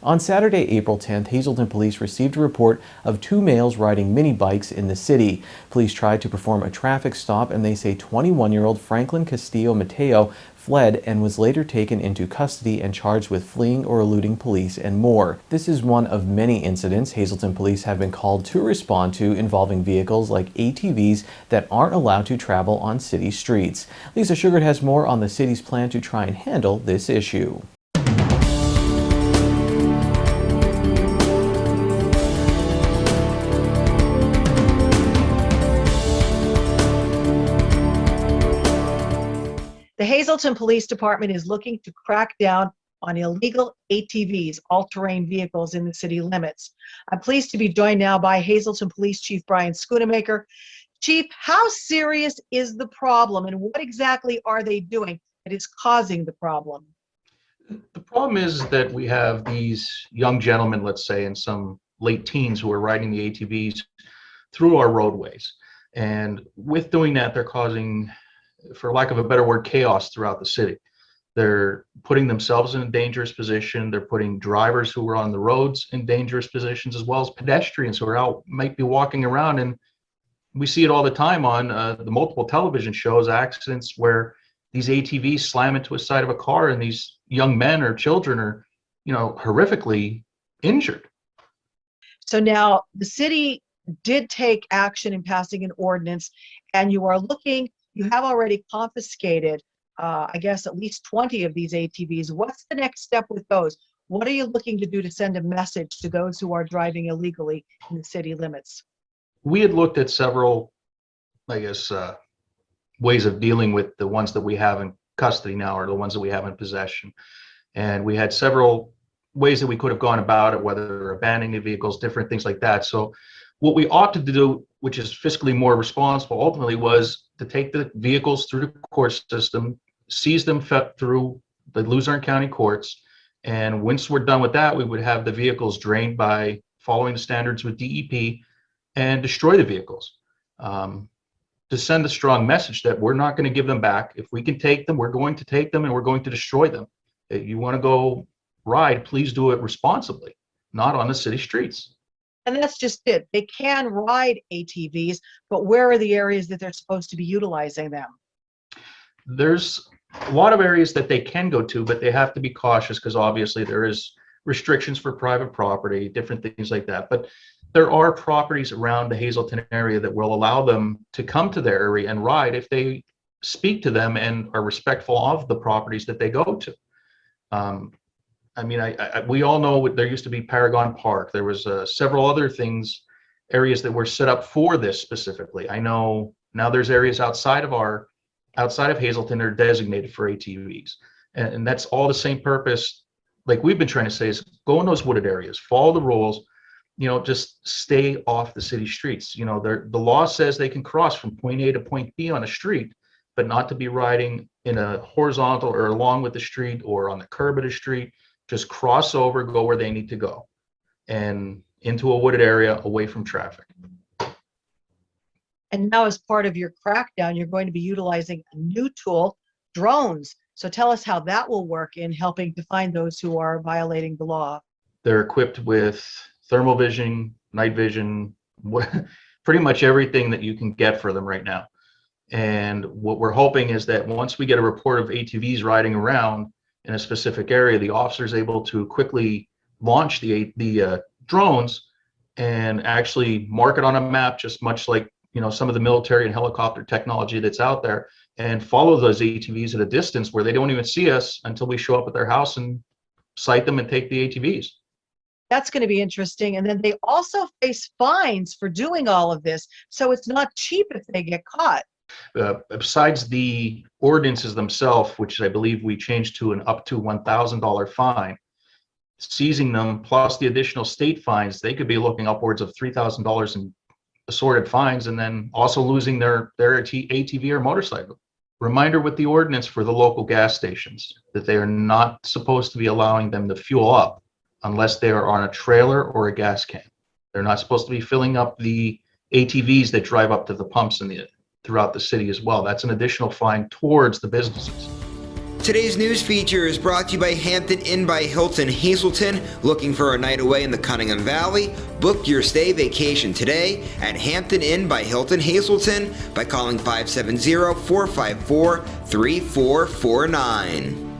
On Saturday, April 10th, Hazleton police received a report of two males riding mini bikes in the city. Police tried to perform a traffic stop and they say 21-year-old Franklin Castillo Mateo fled and was later taken into custody and charged with fleeing or eluding police and more. This is one of many incidents Hazleton police have been called to respond to involving vehicles like ATVs that aren't allowed to travel on city streets. Lisa Sugart has more on the city's plan to try and handle this issue. The Hazleton Police Department is looking to crack down on illegal ATVs, all-terrain vehicles in the city limits. I'm pleased to be joined now by Hazleton Police Chief Brian Schoonemaker. Chief, how serious is the problem and what exactly are they doing that is causing the problem? The problem is that we have these young gentlemen, let's say, and some late teens who are riding the ATVs through our roadways. And with doing that, they're causing, for lack of a better word, chaos throughout the city. They're putting themselves in a dangerous position. They're putting drivers who are on the roads in dangerous positions, as well as pedestrians who are out, might be walking around. And we see it all the time on the multiple television shows, accidents where these ATVs slam into a side of a car and these young men or children are, horrifically injured. So now the city did take action in passing an ordinance, and you have already confiscated, I guess, at least 20 of these ATVs. What's the next step with those? What are you looking to do to send a message to those who are driving illegally in the city limits? We had looked at several, ways of dealing with the ones that we have in custody now, or the ones that we have in possession. And we had several ways that we could have gone about it, whether abandoning the vehicles, different things like that. So what we opted to do, which is fiscally more responsible, ultimately was to take the vehicles through the court system, seize them through the Luzerne County courts, and once we're done with that, we would have the vehicles drained by following the standards with DEP and destroy the vehicles. To send a strong message that we're not going to give them back. If we can take them, we're going to take them and we're going to destroy them. If you want to go ride, please do it responsibly, not on the city streets. And that's just it. They can ride ATVs, but where are the areas that they're supposed to be utilizing them? There's a lot of areas that they can go to, but they have to be cautious because obviously there is restrictions for private property, different things like that. But there are properties around the Hazleton area that will allow them to come to their area and ride if they speak to them and are respectful of the properties that they go to. We all know there used to be Paragon Park. There was several other areas that were set up for this specifically. I know now there's areas outside of Hazleton that are designated for ATVs, and that's all the same purpose. Like we've been trying to say is go in those wooded areas, follow the rules. Just stay off the city streets. The law says they can cross from point A to point B on a street, but not to be riding in a horizontal or along with the street or on the curb of the street. Just cross over, go where they need to go, and into a wooded area away from traffic. And now, as part of your crackdown, you're going to be utilizing a new tool, drones. So tell us how that will work in helping to find those who are violating the law. They're equipped with thermal vision, night vision, pretty much everything that you can get for them right now. And what we're hoping is that once we get a report of ATVs riding around in a specific area, the officer is able to quickly launch the drones and actually mark it on a map, just much like some of the military and helicopter technology that's out there, and follow those ATVs at a distance where they don't even see us until we show up at their house and sight them and take the ATVs. That's going to be interesting. And then they also face fines for doing all of this. So it's not cheap if they get caught. Besides the ordinances themselves, which I believe we changed to an up to $1,000 fine, seizing them plus the additional state fines, they could be looking upwards of $3,000 in assorted fines, and then also losing their ATV or motorcycle. Reminder with the ordinance for the local gas stations that they are not supposed to be allowing them to fuel up unless they are on a trailer or a gas can. They're not supposed to be filling up the ATVs that drive up to the pumps throughout the city as well. That's an additional fine towards the businesses. Today's news feature is brought to you by Hampton Inn by Hilton Hazleton. Looking for a night away in the Cunningham Valley? Book your stay vacation today at Hampton Inn by Hilton Hazleton by calling 570-454-3449.